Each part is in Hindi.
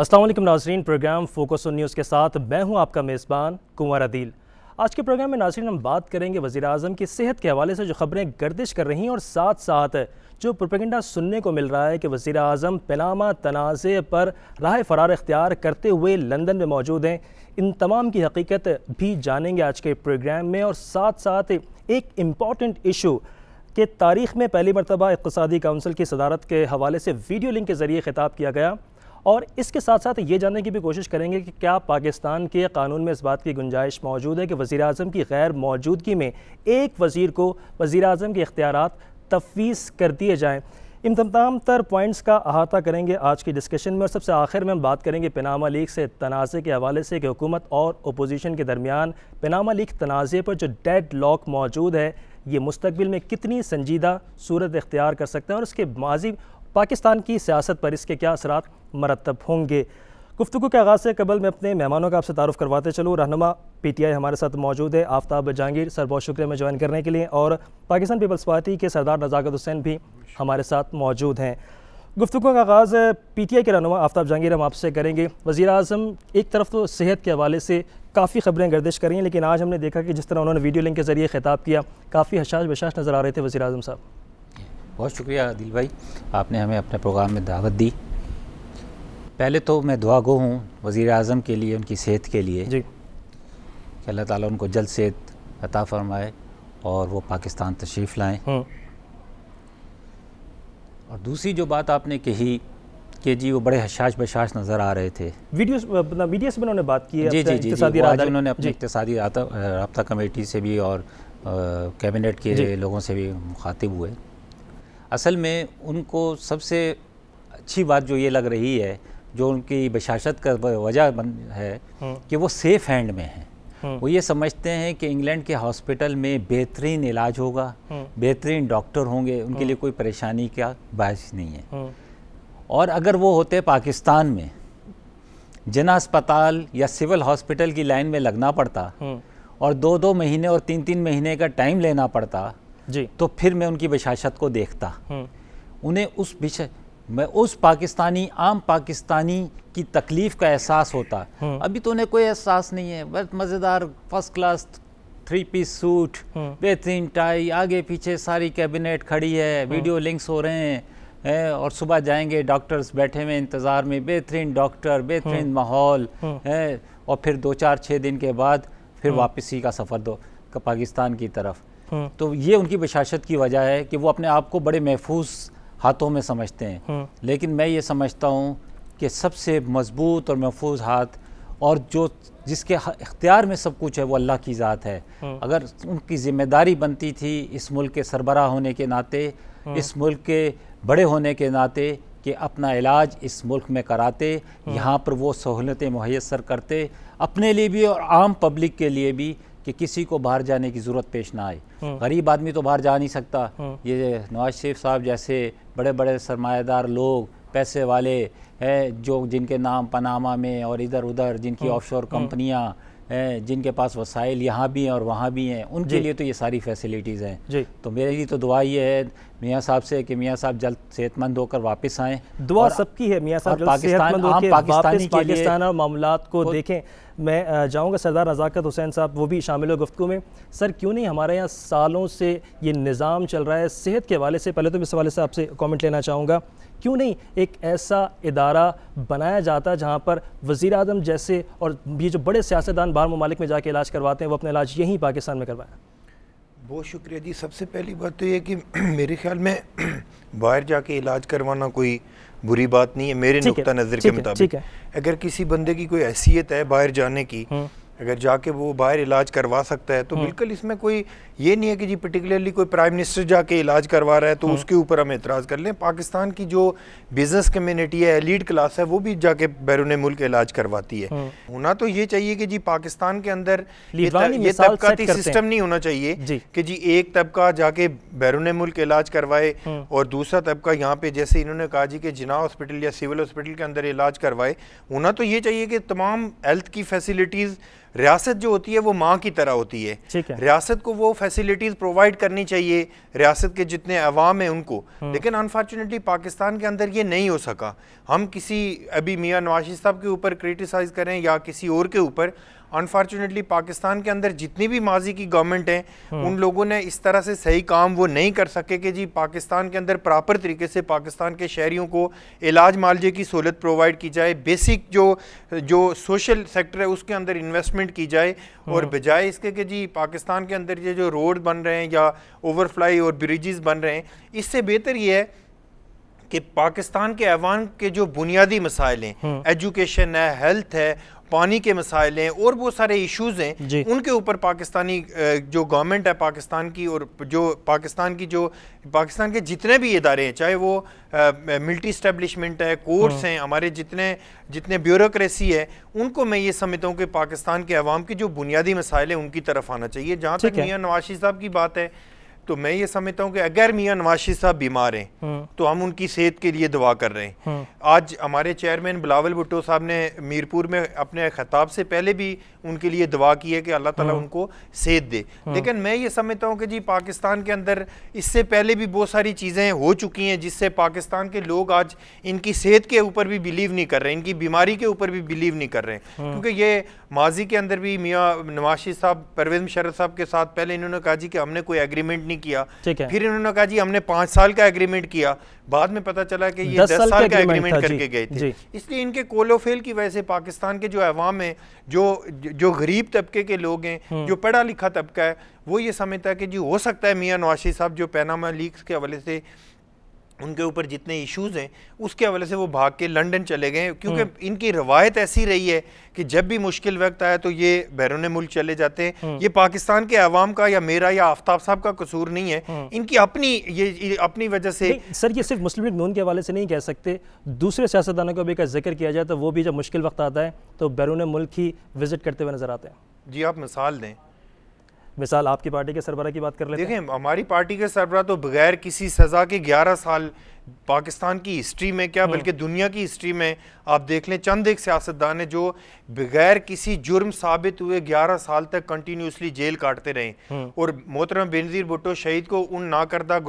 अस्सलाम वालेकुम नाज़रीन, प्रोग्राम फोकस ऑन न्यूज़ के साथ मैं हूं आपका मेज़बान कुंवर अदील। आज के प्रोग्राम में नाज़रीन हम बात करेंगे वज़ीर-ए-आज़म की सेहत के हवाले से जो खबरें गर्दिश कर रही हैं और साथ साथ जो प्रोपेगेंडा सुनने को मिल रहा है कि वज़ीर-ए-आज़म पनामा तनाज़े पर राह फ़रार इख्तियार करते हुए लंदन में मौजूद हैं। इन तमाम की हकीकत भी जानेंगे आज के प्रोग्राम में और साथ साथ एक इम्पॉर्टेंट इशू कि तारीख़ में पहली मरतबा इक़्तिसादी काउंसिल की सदारत के हवाले से वीडियो लिंक के ज़रिए खिताब किया गया और इसके साथ साथ ये जानने की भी कोशिश करेंगे कि क्या पाकिस्तान के कानून में इस बात की गुंजाइश मौजूद है कि वज़ीर-ए-आज़म की गैर मौजूदगी में एक वज़ीर को वज़ीर-ए-आज़म के इख्तियारात तफ़वीज़ कर दिए जाएँ। इन तमाम तर पॉइंट्स का अहाता करेंगे आज की डिस्कशन में और सबसे आखिर में हम बात करेंगे पनामा लीक से तनाज़े के हवाले से कि हुकूमत और अपोजिशन के दरमियान पनामा लीक तनाज़े पर जो डेड लॉक मौजूद है ये मुस्तकबिल में कितनी संजीदा सूरत इख्तियार कर सकते हैं और उसके माजी पाकिस्तान की सियासत पर इसके क्या असरात मरतब होंगे। गुफ्तगू के आगाज़ से कबल मैं अपने मेहमानों का आपसे तारुफ़ करवाते चलूँ। रहनुमा PTI हमारे साथ मौजूद है आफ्ताब जहांगीर सर, बहुत शुक्रिया में ज्वाइन करने के लिए, और पाकिस्तान पीपल्स पार्टी के सरदार नज़ाकत हुसैन भी हमारे साथ मौजूद हैं। गुफ्तगू का आगाज़ PTI के रहनुमा आफ्ताब जहांगीर हम आपसे करेंगे। वज़ीर-ए-आज़म एक तरफ तो सेहत के हवाले से काफ़ी खबरें गर्दिश कर रही हैं, लेकिन आज हमने देखा कि जिस तरह उन्होंने वीडियो लिंक के ज़रिए खिताब किया काफ़ी हशाश बशाश नज़र आ रहे थे वज़ीर-ए-आज़म साहब। बहुत शुक्रिया आदिल भाई, आपने हमें अपने प्रोग्राम में दावत दी। पहले तो मैं दुआगो हूँ वज़ीर-ए-आज़म के लिए, उनकी सेहत के लिए जी, कि अल्लाह ताला उनको जल्द सेहत अता फरमाए और वो पाकिस्तान तशरीफ़ लाएँ। और दूसरी जो बात आपने कही कि जी वो बड़े हशाश बशाश नज़र आ रहे थे, मीडिया से उन्होंने बात की जी जी जी, आज उन्होंने अपनी इक़्तिसादी राब्ता कमेटी से भी और कैबिनेट के लोगों से भी मुखातिब हुए। असल में उनको सबसे अच्छी बात जो ये लग रही है, जो उनकी बशाशत का वजह है कि वो सेफ़ हैंड में हैं। वो ये समझते हैं कि इंग्लैंड के हॉस्पिटल में बेहतरीन इलाज होगा, बेहतरीन डॉक्टर होंगे, उनके लिए कोई परेशानी का बायस नहीं है। और अगर वो होते पाकिस्तान में, जना अस्पताल या सिविल हॉस्पिटल की लाइन में लगना पड़ता और 2-2 महीने और 3-3 महीने का टाइम लेना पड़ता जी, तो फिर मैं उनकी बशाशत को देखता। उन्हें उस विषय में उस पाकिस्तानी आम पाकिस्तानी की तकलीफ़ का एहसास होता। अभी तो उन्हें कोई एहसास नहीं है, बस मज़ेदार फर्स्ट क्लास 3 पीस सूट, बेहतरीन टाई, आगे पीछे सारी कैबिनेट खड़ी है, वीडियो लिंक्स हो रहे हैं और सुबह जाएंगे, डॉक्टर्स बैठे हुए इंतज़ार में, बेहतरीन डॉक्टर, बेहतरीन माहौल है, और फिर 2-4-6 दिन के बाद फिर वापसी का सफ़र दो पाकिस्तान की तरफ। तो ये उनकी बशाशत की वजह है कि वो अपने आप को बड़े महफूज हाथों में समझते हैं। लेकिन मैं ये समझता हूँ कि सबसे मजबूत और महफूज हाथ और जो जिसके इख्तियार में सब कुछ है वो अल्लाह की ज़ात है। अगर उनकी ज़िम्मेदारी बनती थी इस मुल्क के सरबराह होने के नाते, इस मुल्क के बड़े होने के नाते, कि अपना इलाज इस मुल्क में कराते, यहाँ पर वो सहूलतें मुहैसर करते अपने लिए भी और आम पब्लिक के लिए भी, कि किसी को बाहर जाने की ज़रूरत पेश ना आए। गरीब आदमी तो बाहर जा नहीं सकता। ये नवाज शरीफ साहब जैसे बड़े बड़े सरमायादार लोग, पैसे वाले हैं, जो जिनके नाम पनामा में और इधर उधर जिनकी ऑफशोर कंपनियां हैं, जिनके पास वसाइल यहाँ भी हैं और वहाँ भी हैं, उनके लिए तो ये सारी फैसिलिटीज़ हैं। तो मेरे लिए तो दुआ ये है मियाँ साहब से कि मियाँ साहब जल्द सेहतमंद होकर वापस आएँ। दुआ सबकी है मियाँ साहब, पाकिस्तान आम पाकिस्तानी के लिए पाकिस्तान और मामलात को देखें। मैं जाऊंगा सरदार नज़ाकत हुसैन साहब, वो भी शामिल हो गुफ्तगू में। सर, क्यों नहीं हमारे यहाँ सालों से ये निज़ाम चल रहा है सेहत के हवाले से, पहले तो इस हवाले से आपसे कमेंट लेना चाहूँगा, क्यों नहीं एक ऐसा इदारा बनाया जाता जहाँ पर वज़ीर-ए-आज़म जैसे और ये जो बड़े सियासतदान बाहर ममालिक में जाके इलाज करवाते हैं वो अपना इलाज यहीं पाकिस्तान में करवाएं। बहुत शुक्रिया जी। सबसे पहली बात तो ये कि मेरे ख्याल में बाहर जाके इलाज करवाना कोई बुरी बात नहीं है मेरे नुक्ता नज़र के मुताबिक। अगर किसी बंदे की कोई हैसियत है बाहर जाने की, अगर जाके वो बाहर इलाज करवा सकता है तो बिल्कुल इसमें कोई ये नहीं है कि जी पर्टिकुलरली कोई प्राइम मिनिस्टर जाके इलाज करवा रहा है तो उसके ऊपर हम एतराज़ कर लें। पाकिस्तान की जो बिजनेस कम्युनिटी है, एलीट क्लास है, वो भी जाके बैरून मुल्क इलाज करवाती है। होना तो ये चाहिए कि जी पाकिस्तान के अंदर ये तबकाती सिस्टम नहीं होना चाहिए कि जी एक तबका जाके बैरून मुल्क इलाज करवाए और दूसरा तबका यहाँ पे, जैसे इन्होंने कहा जी कि जिना हॉस्पिटल या सिविल हॉस्पिटल के अंदर इलाज करवाए। होना तो ये चाहिए कि तमाम हेल्थ की फैसिलिटीज़ रियासत जो होती है वो माँ की तरह होती है, रियासत को वो फैसिलिटीज़ प्रोवाइड करनी चाहिए रियासत के जितने अवाम हैं उनको, लेकिन अनफॉर्चुनेटली पाकिस्तान के अंदर ये नहीं हो सका। हम किसी अभी मियाँ नवाज साहब के ऊपर क्रिटिसाइज़ करें या किसी और के ऊपर, अनफॉर्चुनेटली पाकिस्तान के अंदर जितनी भी माजी की गवर्नमेंट है उन लोगों ने इस तरह से सही काम वो नहीं कर सके कि जी पाकिस्तान के अंदर प्रॉपर तरीके से पाकिस्तान के शहरियों को इलाज मालजे की सहूलत प्रोवाइड की जाए, बेसिक जो सोशल सेक्टर है उसके अंदर इन्वेस्टमेंट की जाए, और बजाय इसके कि जी पाकिस्तान के अंदर ये जो रोड बन रहे हैं या ओवरफ्लाई और ब्रिजेस बन रहे हैं, इससे बेहतर ये है कि पाकिस्तान के अवाम के जो बुनियादी मसाइल हैं, एजुकेशन है, हेल्थ है, पानी के मसाइल हैं और बहुत सारे इश्यूज हैं, उनके ऊपर पाकिस्तानी जो गवर्नमेंट है पाकिस्तान की और जो पाकिस्तान के जितने भी इदारे हैं, चाहे वो मिलिट्री इस्टेब्लिशमेंट है, कोर्ट्स हैं, हमारे जितने ब्यूरोक्रेसी है, उनको मैं ये समझता हूँ कि पाकिस्तान के अवाम की जो बुनियादी मसाइल हैं उनकी तरफ आना चाहिए। जहाँ तक मियाँ नवाज साहब की बात है तो मैं ये समझता हूँ कि अगर मियाँ नवाज साहब बीमार हैं तो हम उनकी सेहत के लिए दुआ कर रहे हैं। आज हमारे चेयरमैन बिलावल भुट्टो साहब ने मीरपुर में अपने खिताब से पहले भी उनके लिए दुआ की है कि अल्लाह ताला उनको सेहत दे, लेकिन मैं ये समझता हूँ कि जी पाकिस्तान के अंदर इससे पहले भी बहुत सारी चीज़ें हो चुकी हैं जिससे पाकिस्तान के लोग आज इनकी सेहत के ऊपर भी बिलीव नहीं कर रहे, इनकी बीमारी के ऊपर भी बिलीव नहीं कर रहे, क्योंकि ये माजी के अंदर भी मियाँ नवाज साहब परवेज़ मुशर्रफ साहब के साथ पहले इन्होंने कहा जी कि हमने कोई एग्रीमेंट नहीं किया, फिर इन्होंने कहा जी हमने 5 साल का एग्रीमेंट किया, बाद में पता चला कि ये 10 साल का एग्रीमेंट करके गए थे। इसलिए इनके कोलोफेल की वजह से पाकिस्तान के जो अवाम है, जो गरीब तबके के लोग हैं, जो पढ़ा लिखा तबका है, वो ये समझता है कि जी हो सकता है मियाँ नवाज साहब जो पैनामा लीक्स के हवाले से उनके ऊपर जितने इश्यूज हैं उसके हवाले से वो भाग के लंदन चले गए, क्योंकि इनकी रवायत ऐसी रही है कि जब भी मुश्किल वक्त आया तो ये बैरून मुल्क चले जाते हैं। ये पाकिस्तान के अवाम का या मेरा या आफ्ताब साहब का कसूर नहीं है, इनकी ये अपनी वजह से। सर ये सिर्फ मुस्लिम लीग नून के हवाले से नहीं कह सकते, दूसरे सियासतदानों का भी का जिक्र किया जाए तो वो भी जब मुश्किल वक्त आता है तो बैरून मुल्क ही विजिट करते हुए नजर आते हैं। जी आप मिसाल दें, मिसाल आपकी पार्टी के सरबराह की बात कर लेते हैं। देखें हमारी पार्टी के सरबराह तो बगैर किसी सज़ा के 11 साल पाकिस्तान की हिस्ट्री में क्या बल्कि दुनिया की हिस्ट्री में आप देख लें, चंद एक सियासतदान है जो बगैर किसी जुर्म साबित हुए 11 साल तक कंटिन्यूसली जेल काटते रहे, और मोहतरम बेनज़ीर भुट्टो शहीद को उन नाकर्दा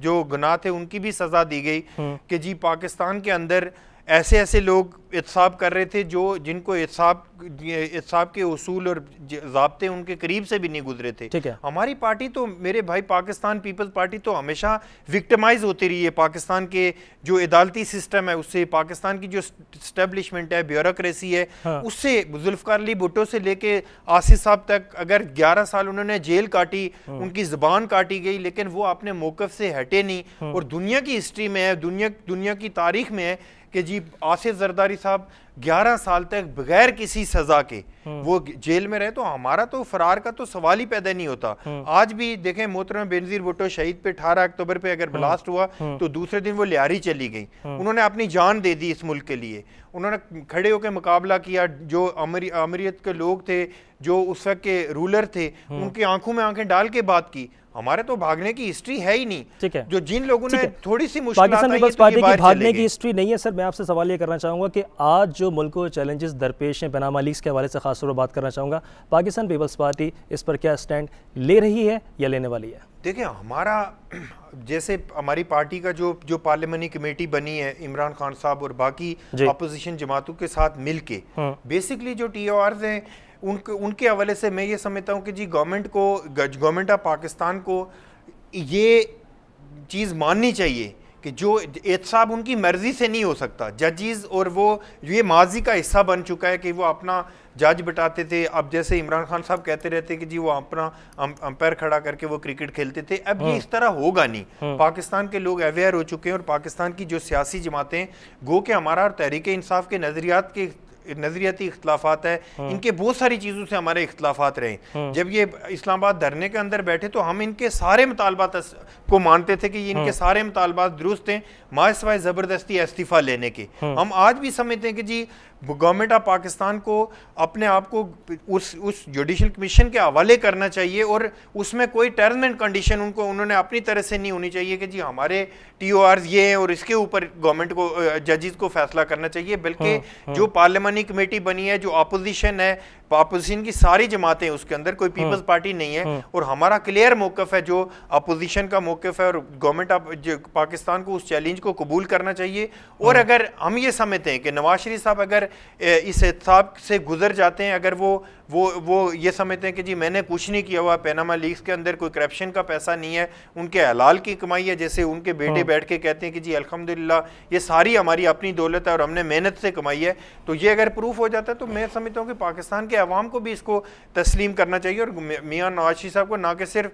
जो गुनाह थे उनकी भी सज़ा दी गई कि जी पाकिस्तान के अंदर ऐसे लोग एहतसाब कर रहे थे जिनको एहतसाब के उसूल और ज़ाब्ते उनके करीब से भी नहीं गुजरे थे। हमारी पार्टी तो मेरे भाई पाकिस्तान पीपल्स पार्टी तो हमेशा विक्टिमाइज होती रही है, पाकिस्तान के जो अदालती सिस्टम है उससे, पाकिस्तान की जो स्टैब्लिशमेंट है, ब्यूरोक्रेसी है, उससे, जुल्फ़िकार अली भुट्टो से लेके आसिफ साहब तक अगर 11 साल उन्होंने जेल काटी, उनकी ज़बान काटी गई, लेकिन वो अपने मौक़िफ़ से हटे नहीं। और दुनिया की हिस्ट्री में है, दुनिया की तारीख में है कि जी आसिफ जरदारी साहब 11 साल तक बगैर किसी सजा के वो जेल में रहे, तो हमारा तो फरार का तो सवाल ही पैदा नहीं होता। आज भी देखें मोहतरम बेनज़ीर भुट्टो शहीद पे 18 अक्टूबर पे अगर ब्लास्ट हुआ तो दूसरे दिन वो लियारी चली गई, उन्होंने अपनी जान दे दी इस मुल्क के लिए, उन्होंने खड़े होकर मुकाबला किया। जो अमरीत के लोग थे, जो उस वक्त के रूलर थे, उनकी आंखों में आंखें डाल के बात की। हमारे तो भागने की हिस्ट्री है ही नहीं। ठीक है, जो जिन लोगों ने थोड़ी सी मुश्किल पाकिस्तान पीपल्स पार्टी की भागने की हिस्ट्री नहीं है। सर मैं आपसे सवाल ये करना चाहूँगा कि आज जो मुल्क को चैलेंजेस दरपेश हैं पैनामा लीक्स के हवाले से खास तौर पर बात करना चाहूँगा, पाकिस्तान पीपल्स पार्टी इस पर क्या स्टैंड ले रही है या लेने वाली है? देखिए हमारा जैसे हमारी पार्टी का जो पार्लियामेंट्री कमेटी बनी है इमरान खान साहब और बाकी अपोजिशन जमातों के साथ मिलके, बेसिकली जो TORs हैं उनके हवाले से मैं ये समझता हूँ कि जी गवर्नमेंट ऑफ पाकिस्तान को ये चीज़ माननी चाहिए कि जो एहतसाब उनकी मर्जी से नहीं हो सकता। जजेस और वो ये माजी का हिस्सा बन चुका है कि वो अपना जज बिठाते थे। अब जैसे इमरान खान साहब कहते रहते कि जी वो अपना अंपायर खड़ा करके वो क्रिकेट खेलते थे, अब ये इस तरह होगा नहीं। पाकिस्तान के लोग अवेयर हो चुके हैं और पाकिस्तान की जो सियासी जमातें गो के हमारा और तहरीक इंसाफ के नजरियाती इख्तलाफात है, इनके बहुत सारी चीज़ों से हमारे इख्तलाफात रहे। जब ये इस्लामाबाद धरने के अंदर बैठे तो हम इनके सारे मुतालबात को मानते थे कि इनके सारे मुतालबात दुरुस्त हैं, मासिवाए ज़बरदस्ती इस्तीफ़ा लेने के। हम आज भी समझते हैं कि जी गवर्नमेंट ऑफ पाकिस्तान को अपने आप को उस जुडिशल कमीशन के हवाले करना चाहिए और उसमें कोई टर्म एंड कंडीशन उन्होंने अपनी तरह से नहीं होनी चाहिए कि जी हमारे TORs ये हैं और इसके ऊपर गवर्नमेंट को जजेस को फैसला करना चाहिए। बल्कि जो पार्लियामेंट्री कमेटी बनी है, जो अपोजिशन है, अपोजिशन की सारी जमातें उसके अंदर, कोई पीपल्स पार्टी नहीं है, और हमारा क्लियर मौकफ है जो अपोजिशन का मौकफ है, और गवर्नमेंट ऑफ पाकिस्तान को उस चैलेंज को कबूल करना चाहिए। और अगर हम ये समझते हैं कि नवाज शरीफ साहब अगर इस हिसाब से गुजर जाते हैं, अगर वो ये समझते हैं कि जी मैंने कुछ नहीं किया हुआ, पैनामा लीक्स के अंदर कोई करप्शन का पैसा नहीं है, उनके हलाल की कमाई है, जैसे उनके बेटे बैठ के कहते हैं कि जी अल्हम्दुलिल्लाह ये सारी हमारी अपनी दौलत है और हमने मेहनत से कमाई है, तो ये अगर प्रूफ हो जाता है तो मैं समझता हूँ कि पाकिस्तान के अवाम को भी इसको तस्लीम करना चाहिए, और मियां नवाज शरीफ साहब को ना कि सिर्फ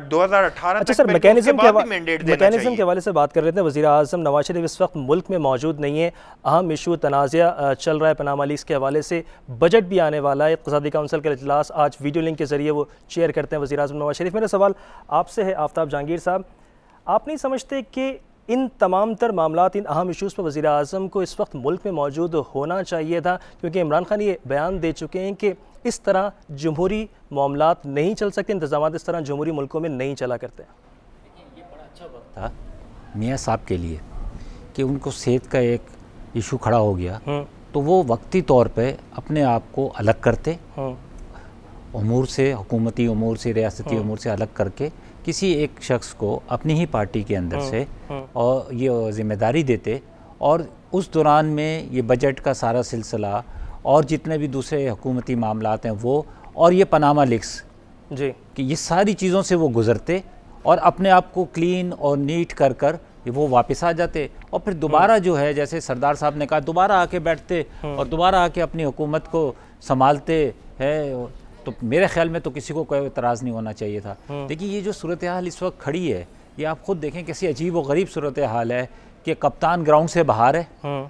2018 अच्छा सर, मैकेनिज्म के हवाले से बात कर रहे थे। वज़ीर आज़म नवाज शरीफ इस वक्त मुल्क में मौजूद नहीं है, अहम इशू तनाज़ा चल रहा है पनामा लीक्स के हवाले से, बजट भी आने वाला है, इक़्तिसादी काउंसिल का इजलास आज वीडियो लिंक के ज़रिए वो चेयर करते हैं वज़ीर आज़म नवाज शरीफ। मेरा सवाल आपसे है आफ्ताब जहांगीर साहब, आप नहीं समझते कि इन तमाम तर मामलात, इन अहम इशूज़ पर वज़ीर आज़म को इस वक्त मुल्क में मौजूद होना चाहिए था, क्योंकि इमरान खान ये बयान दे चुके हैं कि इस तरह जमहूरी मामलात नहीं चल सकते, इंतज़ामात इस तरह जमहूरी मुल्कों में नहीं चला करते। ये बड़ा अच्छा वक्त था मियाँ साहब के लिए कि उनको सेहत का एक इशू खड़ा हो गया, तो वो वक्ती तौर पे अपने आप को अलग करते, उमूर से, हुकूमती उमूर से, रियासती उमूर से अलग करके किसी एक शख्स को अपनी ही पार्टी के अंदर से और ये ज़िम्मेदारी देते, और उस दौरान में ये बजट का सारा सिलसिला और जितने भी दूसरे हुकूमती मामलात हैं वो, और ये पनामा लीक्स जी, कि ये सारी चीज़ों से वो गुज़रते और अपने आप को क्लीन और नीट कर कर वो वापस आ जाते, और फिर दोबारा जो है जैसे सरदार साहब ने कहा दोबारा आके बैठते और दोबारा आके अपनी हुकूमत को संभालते हैं। तो मेरे ख्याल में तो किसी को कोई एतराज़ नहीं होना चाहिए था। देखिए ये जो सूरत हाल इस वक्त खड़ी है, ये आप खुद देखें कैसी अजीब व गरीब सूरत हाल है कि कप्तान ग्राउंड से बाहर है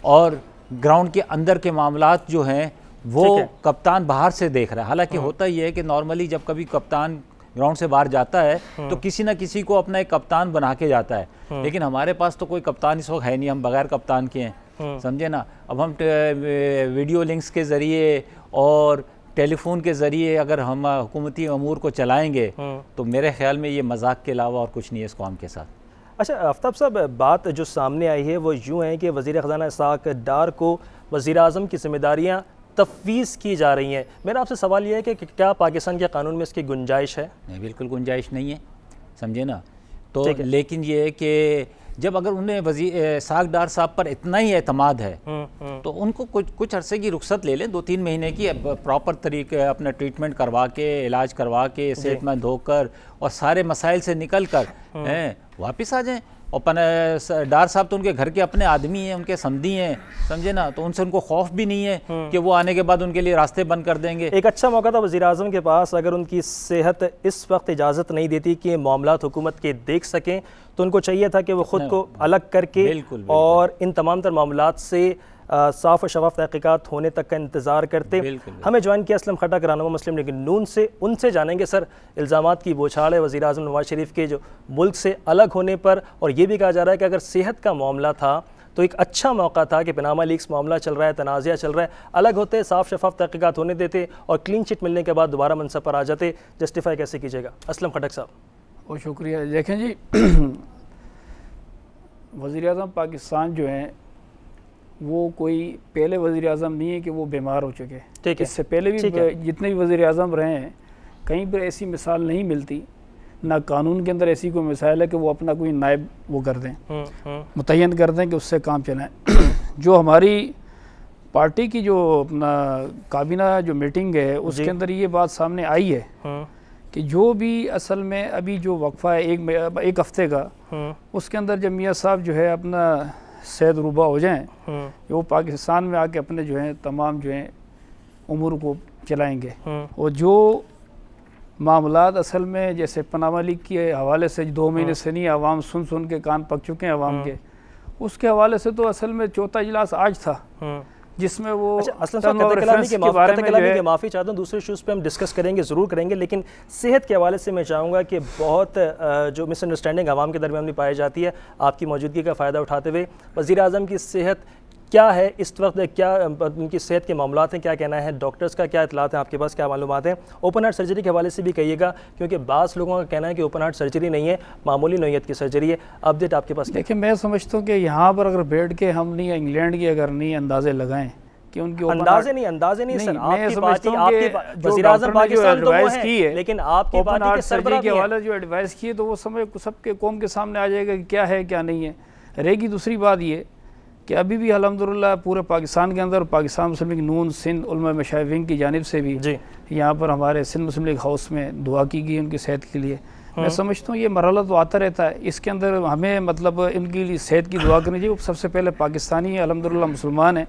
और ग्राउंड के अंदर के मामलात जो हैं वो कप्तान बाहर से देख रहा है। हालांकि होता ही है कि नॉर्मली जब कभी कप्तान ग्राउंड से बाहर जाता है तो किसी ना किसी को अपना एक कप्तान बना के जाता है, लेकिन हमारे पास तो कोई कप्तान इस वक्त है नहीं, हम बगैर कप्तान के हैं, समझे ना। अब हम वीडियो लिंक्स के ज़रिए और टेलीफोन के ज़रिए अगर हम हुकूमती अमूर को चलाएंगे तो मेरे ख्याल में ये मजाक के अलावा और कुछ नहीं है इस कौम के साथ। अच्छा आफ्ताब साहब, बात जो सामने आई है वो यूँ है कि वज़ीर ख़ज़ाना इसहाक़ डार को वज़ीर आज़म की जिम्मेदारियाँ तफवीज़ की जा रही हैं। मेरा आपसे सवाल ये है कि क्या पाकिस्तान के कानून में इसकी गुंजाइश है? नहीं, बिल्कुल गुंजाइश नहीं है, समझे ना। तो लेकिन ये है कि जब अगर उन्हें इसहाक़ डार साहब पर इतना ही एतमाद है तो उनको कुछ अरसे की रुख्सत ले लें, 2-3 महीने की, प्रॉपर तरीके अपना ट्रीटमेंट करवा के, इलाज करवा के, सेहतमंद होकर और सारे मसाइल से निकल कर वापस आ जाएं। और डार साहब तो उनके घर के अपने आदमी हैं, उनके समधी हैं, समझे ना, तो उनसे उनको खौफ भी नहीं है कि वो आने के बाद उनके लिए रास्ते बंद कर देंगे। एक अच्छा मौका था वज़ीर आज़म के पास, अगर उनकी सेहत इस वक्त इजाज़त नहीं देती कि मामलात हुकूमत के देख सकें तो उनको चाहिए था कि वो ख़ुद को अलग करके और इन तमाम तर मामलात से साफ़ और शफाफ तहक़ीक़ात होने तक का इंतज़ार करते। हमें ज्वाइन किया असलम खट्टक, रहनुमा मुस्लिम लीग नून से, उनसे जानेंगे सर इल्ज़ामात की बौछार है वज़ीर आज़म नवाज शरीफ के जो मुल्क से अलग होने पर, और ये भी कहा जा रहा है कि अगर सेहत का मामला था तो एक अच्छा मौका था कि पनामा लीक्स मामला चल रहा है, तनाज़ा चल रहा है, अलग होते, साफ़ शफाफ तहक़ीक़ात होने देते और क्लीन चिट मिलने के बाद दोबारा मनसब पर आ जाते। जस्टिफाई कैसे कीजिएगा असलम खट्टक साहब? बहुत शुक्रिया। देखें जी, वज़ीर आज़म पाकिस्तान जो हैं वो कोई पहले वज़ीर आज़म नहीं है कि वो बीमार हो चुके। ठीक है, इससे पहले भी जितने भी वज़ीर आज़म रहे हैं कहीं पर ऐसी मिसाल नहीं मिलती, ना कानून के अंदर ऐसी कोई मिसाल है कि वो अपना कोई नायब वो कर दें, मुतय्यन कर दें कि उससे काम चलाएं। जो हमारी पार्टी की जो अपना काबीना जो मीटिंग है उसके अंदर ये बात सामने आई है कि जो भी असल में अभी जो वक्फा है एक हफ्ते का, उसके अंदर जब मियाँ साहब जो है अपना सेहत रूबा हो जाएं, वो पाकिस्तान में आके अपने जो हैं तमाम जो हैं उमूर को चलाएंगे। और जो मामलात असल में जैसे पनामा लीग के हवाले से 2 महीने से नहीं आवाम सुन के कान पक चुके हैं आवाम के, उसके हवाले से तो असल में चौथा इजलास आज था जिसमें वो माफ़ी चाहता हूँ, दूसरे इशूज़ पे हम डिस्कस करेंगे, ज़रूर करेंगे, लेकिन सेहत के हवाले से मैं चाहूँगा कि बहुत जो मिसअंडरस्टैंडिंग आवाम के दरमियान भी पाई जाती है, आपकी मौजूदगी का फ़ायदा उठाते हुए वज़ीर आज़म की सेहत क्या है इस वक्त, क्या उनकी सेहत के मामलात हैं, क्या कहना है डॉक्टर्स का, क्या इतलात हैं आपके पास, क्या मालूमात हैं? ओपन हार्ट सर्जरी के हवाले से भी कहिएगा, क्योंकि बाज़ लोगों का कहना है कि ओपन हार्ट सर्जरी नहीं है, मामूली नौइयत की सर्जरी है। अपडेट आपके पास? देखिए, मैं समझता हूँ कि यहाँ पर अगर बैठ के हम नहीं इंग्लैंड की अगर नहीं अंदाज़े लगाएँ कि उनके अंदाजे नहीं सर, आपकी पार्टी आपकी वज़ीर-ए-आज़म पाकिस्तान तो वो है, लेकिन आपकी पार्टी के सरबराह के हवाले जो एडवाइस की है तो वो समय सबके कौम के सामने आ जाएगा कि क्या है क्या नहीं है। रहेगी दूसरी बात ये कि अभी भी अल्हम्दुलिल्लाह पूरे पाकिस्तान के अंदर पाकिस्तान मुस्लिम लीग नून सिंध उलमा मशाइख विंग की जानिब से भी यहाँ पर हमारे सिंध मुस्लिम लीग हाउस में दुआ की गई उनकी सेहत के लिए। मैं समझता हूँ ये मरहला तो आता रहता है, इसके अंदर हमें मतलब इनकी लिए सेहत की दुआ करनी चाहिए। सबसे पहले पाकिस्तानी है, अल्हम्दुलिल्लाह मुसलमान है,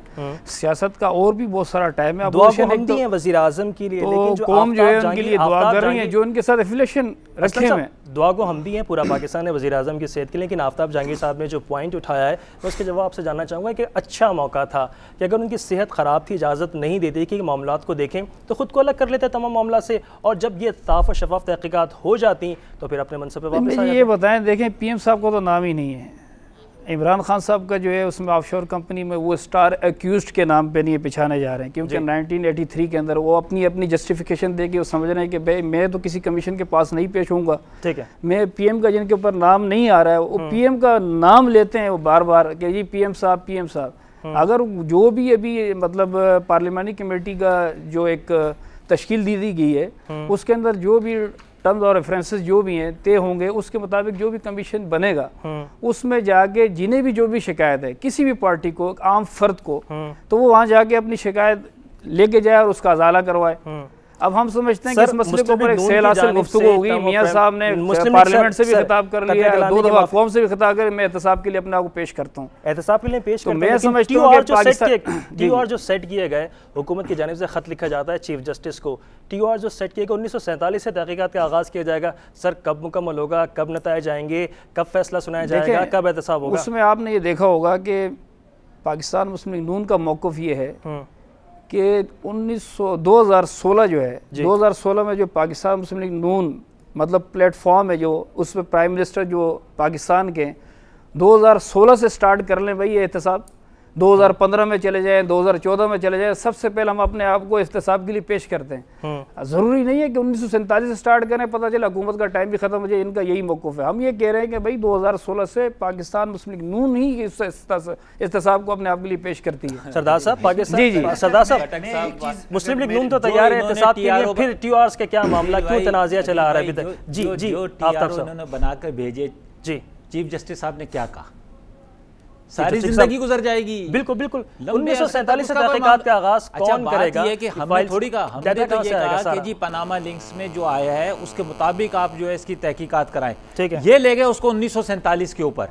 सियासत का और भी बहुत सारा टाइम है। दुआ को हम दी है वज़ीर आज़म के लिए, लेकिन जो कौम जो है उनके लिए दुआ कर रही है, जो उनके साथ एफिलिएशन रखे हुए हैं। दुआ को हम भी हैं, पूरा पाकिस्तान है वज़ीर आज़म की सेहत के लिए। लेकिन आफ्ताब जहांगीर साहब ने जो पॉइंट उठाया है मैं उसके जवाब आपसे जानना चाहूँगा कि अच्छा मौका था कि अगर उनकी सेहत ख़राब थी, इजाज़त नहीं देती कि मामलात को देखें तो ख़ुद को अलग कर लेते तमाम मामला से, और जब ये साफ़ और शफाफ तहक़ीक़ात हो जाती तो फिर अपने मनसब पे वापस आ जाते। ये बताएं, देखें पीएम साहब को तो नाम ही नहीं है, इमरान खान साहब का जो है उसमें ऑफशोर कंपनी में वो स्टार एक्यूज्ड के नाम पे नहीं पिछाने जा रहे हैं, क्योंकि 1983 के अंदर वो अपनी जस्टिफिकेशन दे के वो समझ रहे हैं कि भाई मैं तो किसी कमीशन के पास नहीं पेश होऊंगा, ठीक है, मैं पीएम का जिनके ऊपर नाम नहीं आ रहा है वो पीएम का नाम लेते हैं वो बार बार कि जी पीएम साहब पीएम साहब। अगर जो भी अभी मतलब पार्लियामानी कमेटी का जो एक तश्कील दी गई है उसके अंदर जो भी टर्म्स और रेफरेंसेस जो भी हैं तय होंगे, उसके मुताबिक जो भी कमीशन बनेगा उसमें जाके जिन्हें भी जो भी शिकायत है किसी भी पार्टी को, आम फर्द को, तो वो वहाँ जाके अपनी शिकायत लेके जाए और उसका अजाला करवाए। अब हम समझते हैं कि इस मसले के ऊपर एक सेल हासिल गुफ्तगू होगी। मियां साहब ने पार्लियामेंट से भी खिताब कर लिया है, 2 दफा कौम से भी खिताब कर, मैं एहतसाब के लिए अपने आप को पेश करता हूँ, एहतसाब के लिए पेश करता हूं। मैं समझता हूं कि पाकिस्तान टीओआर जो सेट किए गए, हुकूमत की जानिब से खत लिखा जाता है चीफ जस्टिस को, टीओआर जो सेट किए गए 1947 से तहकीकात का आगाज़ किया जाएगा। सर कब मुकम्मल होगा, कब नतायज आएंगे, कब फैसला सुनाया जाएगा, कब एहतसाब होगा? उसमें आपने ये देखा होगा कि पाकिस्तान मुस्लिम लीग नून का मौक़िफ़ ये है कि 2016 जो है 2016 में जो पाकिस्तान मुस्लिम लीग नून मतलब प्लेटफॉर्म है जो उसमें प्राइम मिनिस्टर जो पाकिस्तान के 2016 से स्टार्ट कर लें भाई ये एहतसाब, 2015 में चले जाए, 2014 में चले जाए, सबसे पहले हम अपने आप को एहतसाब के लिए पेश करते हैं। ज़रूरी नहीं है कि 1947 से स्टार्ट करें, पता चला हुकूमत का टाइम भी ख़त्म हो जाए, इनका यही मौक़िफ़ है। हम ये कह रहे हैं कि भाई 2016 से पाकिस्तान मुस्लिम लीग नून ही इस एहतसाब को अपने आप के लिए पेश करती है। सरदार साहब पाकिस्तान, जी सरदार साहब मुस्लिम लीग नून तो तैयार है एहतसाब के लिए, फिर टीओआर का क्या मामला, क्यों तनाज़ा चला आ रहा है अभी तक? जी उन्होंने बनाकर भेजे, जी चीफ जस्टिस साहब ने क्या कहा, सारी जिंदगी गुजर जाएगी। बिल्कुल बिल्कुल 1947 से तहकीकात का आगाज कौन करेगा? ये कि हमने थोड़ी कहा, हमने तो ये कहा कि जी पनामा लिंक्स में जो आया है उसके मुताबिक आप जो है इसकी तहकीकात कराएं, ठीक है। ये ले गए उसको 1947 के ऊपर,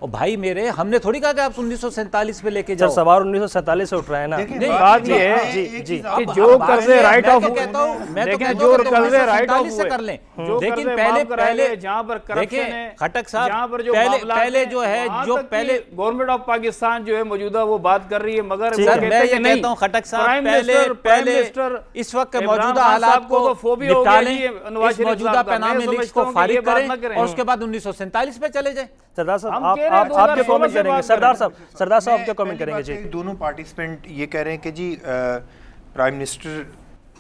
और भाई मेरे हमने थोड़ी कहा कि आप 1947 पे लेके जाओ। सवाल 1947 से उठ रहा है ना। बात ये है जी कि जो कर्जे राइट ऑफ, मैं तो कहता हूं कर्जे राइट ऑफ से कर लें, लेकिन पहले जहां पर करप्शन है, खटक साहब पहले जो है जो पहले गवर्नमेंट ऑफ पाकिस्तान जो है मौजूदा वो बात कर रही है, मगर मैं ये कहता हूं खटक साहब पहले इस वक्त के मौजूदा हालात को निपटालें, मौजूदा पनामा लिंक्स को फारिग करें और उसके बाद 1947 पे चले जाएं। सरदार साहब आप क्या कमेंट करेंगे? सरदार साहब क्या कमेंट करेंगे? जी दोनों पार्टिसिपेंट ये कह रहे हैं कि जी प्राइम मिनिस्टर,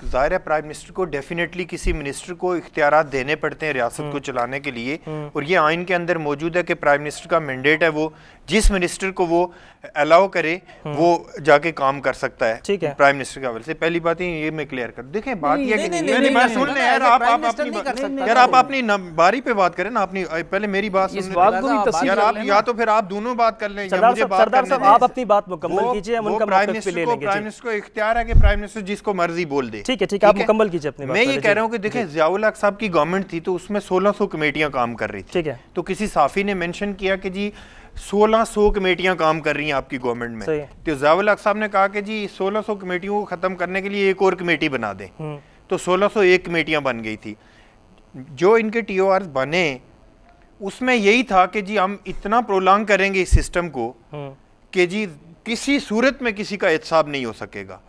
ज़ाहिर है प्राइम मिनिस्टर को डेफिनेटली किसी मिनिस्टर को इख्तियारात देने पड़ते हैं रियासत को चलाने के लिए, और ये आइन के अंदर मौजूद है कि प्राइम मिनिस्टर का मैंडेट है वो जिस मिनिस्टर को वो अलाउ करे वो जाके काम कर सकता है, ठीक है, प्राइम मिनिस्टर के हवाले से। पहली बात ये मैं क्लियर कर, देखें बात ये यार आप अपनी बारी पे बात करें ना, अपनी पहले मेरी बात सुन यार, आप या तो फिर आप दोनों बात कर लें या मुझे बात करने दें। आप अपनी बात मुकम्मल कीजिए, हम उनका प्राइम मिनिस्टर को इख्तियार है कि प्राइम मिनिस्टर जिसको मर्जी बोल दे, ठीक है ठीक है, आप मुकम्मल कीजिए अपनी बात। मैं ये कह रहा हूँ कि देखें ज़ियाउल हक साहब की गवर्नमेंट थी तो उसमें 1600 कमेटियां काम कर रही थी, ठीक है, तो किसी साफी ने मेंशन किया कि जी 1600 कमेटियां काम कर रही हैं आपकी गवर्नमेंट में, तो ज़ियाउल हक साहब ने कहा कि जी 1600 कमेटियों को खत्म करने के लिए एक और कमेटी बना दें, तो 1601 कमेटियां बन गई थी। जो इनके टीओआर बने उसमें यही था कि जी हम इतना प्रोलॉन्ग करेंगे इस सिस्टम को कि जी किसी सूरत में किसी का एहतसाब नहीं हो सकेगा।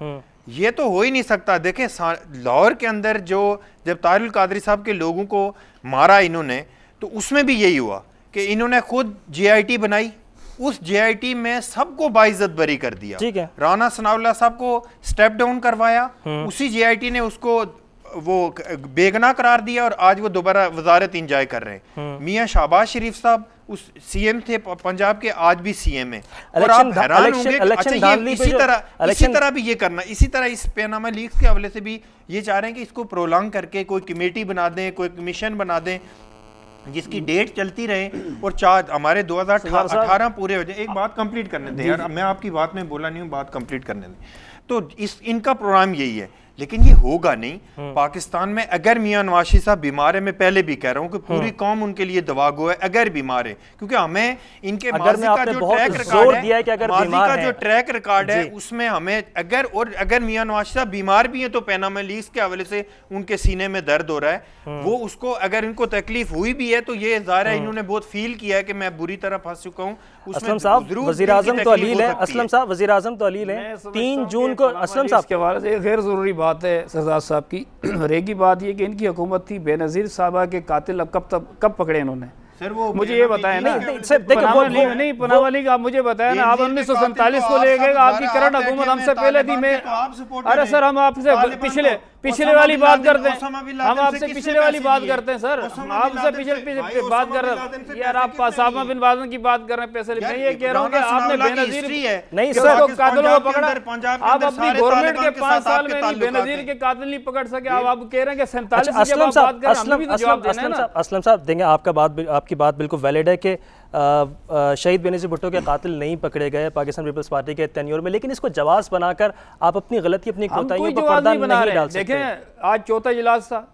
ये तो हो ही नहीं सकता। देखें लाहौर के अंदर जो जब तारिल कादरी साहब के लोगों को मारा इन्होंने, तो उसमें भी यही हुआ कि इन्होंने खुद JIT बनाई, उस JIT में सबको बाइज्जत बरी कर दिया, ठीक है। राना सनाउल्लाह साहब को स्टेप डाउन करवाया, उसी JIT ने उसको वो बेगना करार दिया और आज वो दोबारा वजारत इंजॉय कर रहे हैं। मियां शहबाज शरीफ साहब उस सीएम थे पंजाब के, आज भी सीएम है। और आप हैरान होंगे अच्छा ये इसी तरह भी ये करना, इसी तरह इस पैनामा लीक्स के हवाले से भी ये चाह रहे हैं कि इसको प्रोलॉन्ग करके कोई कमेटी बना दें, कोई कमीशन बना दें जिसकी डेट चलती रहे और हमारे 2018 पूरे हो जाए। एक बात कंप्लीट करने दें यार, मैं आपकी बात में बोला नहीं हूँ, बात कंप्लीट करने दें। तो इनका प्रोग्राम यही है, लेकिन ये होगा नहीं पाकिस्तान में अगर मियां नवाज शरीफ साहब बीमार है। मैं पहले भी कह रहा हूं कि पूरी कौम उनके लिए दवा गो है अगर बीमार है, क्योंकि हमें इनके माजी का जो ट्रैक रिकॉर्ड है उसमें हमें अगर मियां नवाज साहब बीमार भी हैं तो पैनामा लीक्स के हवाले से उनके सीने में दर्द हो रहा है, वो उसको अगर इनको तकलीफ हुई भी है तो ये ज़ाहिर है इन्होंने बहुत फील किया है कि मैं बुरी तरह फंस चुका हूँ। असलम साहब वज़ीर आज़म तो अलील है, असलम साहब वज़ीर आज़म तो अलील है। 3 जून को असलम साहब के हवाले से गैर ज़रूरी बात है सरदार साहब की। रेगी की बात ये कि इनकी हुकूमत थी, बेनज़ीर साहबा के कातिल अब कब पकड़े इन्होंने? सर वो मुझे ये बताया ना, नहीं पनामा लीग आप मुझे बताया ना, आप 1947 को ले गए, आपकी करंट हुकूमत हमसे पहले थी। मैं अरे सर हम आपसे पिछले वाली बात करते हैं, हम आपसे पिछले वाली बात करते हैं सर, आपसे पिछले बात कर रहे हैं यार, आप उसामा बिन लादेन की बात कर रहे हैं पैसे। मैं ये कह रहा हूँ कि आपने बेनज़ीर नहीं सर कातिलों को पकड़ा, आप अपनी गवर्नमेंट के 5 साल में बेनज़ीर के कातिल नहीं पकड़ सके, आप कह रहे हैं कि 47 की बात कर रहे हैं, हमें भी तो जवाब देना है ना। असलम साहब देंगे, आपकी बात बिल्कुल वैलिड है कि शहीद बेनज़ीर भुट्टो के कातिल नहीं पकड़े गए पाकिस्तान पीपल्स पार्टी के टेन्योर में, लेकिन इसको जवाब बनाकर आप अपनी गलती अपनी कोताहियों पर पर्दा नहीं डाल सकते। आज चौथा इजलास था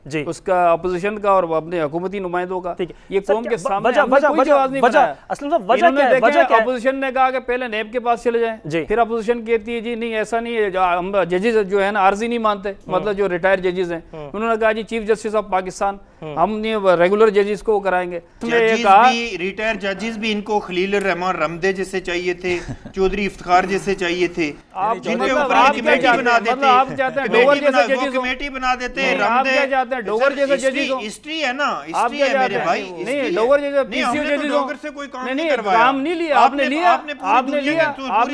जी उसका अपोजिशन का और अपने हुकूमती नुमाइंदों का, ये कौम के सामने अपोजिशन ने कहा कि पहले नेब के पास चले जाएं, फिर अपोजिशन कहती है जी नहीं ऐसा नहीं है, हम जजेस जो है ना आर्जी नहीं मानते, मतलब जो रिटायर्ड जजेस हैं उन्होंने कहा जी चीफ जस्टिस ऑफ पाकिस्तान हम नहीं रेगुलर जजेस को कराएंगे। रिटायर्ड जजेस भी इनको खलील रहमान रमदे जैसे चाहिए थे, चौधरी इफ्तिखार जैसे चाहिए थे, जिनके ऊपर कमेटी बना देते, आप चाहते हैं डोगर जैसे जजेस कमेटी बना देते, आप क्या चाहते हैं डोगर जैसे जजेस हो? हिस्ट्री है ना, हिस्ट्री है मेरे भाई। नहीं डोगर जैसे पीसीओ जजेस हो, डोगर से कोई काम नहीं काम नहीं लिया, आपने लिया आपने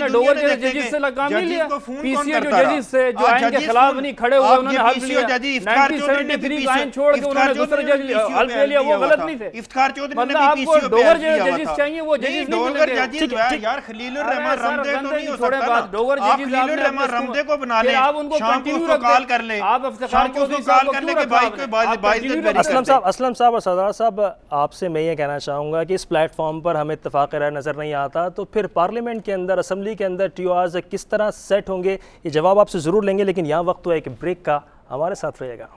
डोगर जैसे जजेस से काम नहीं लिया। पीसीओ जो जजेस से जो आइन के खिलाफ नहीं खड़े हुए उन्होंने हल्फ लिया, 1973 का आइन छोड़ के उन्होंने दूसरे जज हल्फ ले लिया, वो गलत नहीं थे। इफ्तिखार चौधरी ने मतलब आपको डोगर जैसे जजेस चाहिए, वो जजेस नहीं मिलेंगे यार। खलील रहमान रमदे तो नहीं हो सकता, डोगर जजेस खलील रहमान रमदे को बना ले, आप उनको कंटिन्यू कॉल कर ले, आप इफ्तिखार चौधरी साहब को क्यों असलम साहब और सरदार साहब आपसे मैं ये कहना चाहूँगा कि इस प्लेटफॉर्म पर हमें इत्तेफाक राय नज़र नहीं आता, तो फिर पार्लियामेंट के अंदर असम्बली के अंदर TORs किस तरह सेट होंगे, ये जवाब आपसे ज़रूर लेंगे, लेकिन यहाँ वक्त हुआ है कि ब्रेक का, हमारे साथ रहिएगा।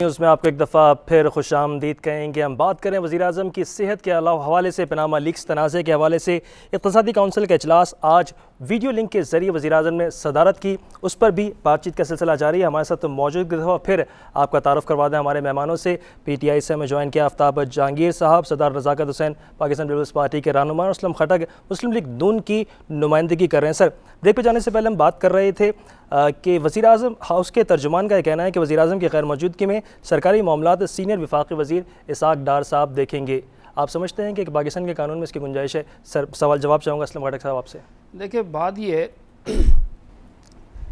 न्यूज़ में आपको एक दफ़ा फिर खुशामदीद कहेंगे। हम बात करें वज़ीर आज़म की सेहत के हवाले से, पैनामा लीक्स तनाज़े के हवाले से इक़्तिसादी काउंसिल का इजलास आज वीडियो लिंक के ज़रिए वज़ीर आज़म ने सदारत की, उस पर भी बातचीत का सिलसिला जारी है। हमारे साथ तो मौजूद दफ़ा फिर आपका तारुफ़ करवा दें हमारे मेहमानों से। PTI से हमें ज्वाइन किया आफ्ताब जहांगीर साहब, सरदार रज़ाकत हुसैन पाकिस्तान पीपल्स पार्टी के रहनुमा, असलम खटक मुस्लिम लीग नून की नुमाइंदगी कर रहे हैं। सर ब्रेक पर जाने से पहले हम बात कर रहे थे कि वज़ीर आज़म हाउस के तर्जुमान का यह कहना है कि वज़ीर आज़म की गैर मौजूदगी में सरकारी मामलात सीनियर वफाकी वज़ीर इसाक डार साहब देखेंगे। आप समझते हैं कि पाकिस्तान के कानून में इसकी गुंजाइश है? सर सवाल जवाब चाहूँगा असलम खटक साहब आपसे। देखिए बात ये है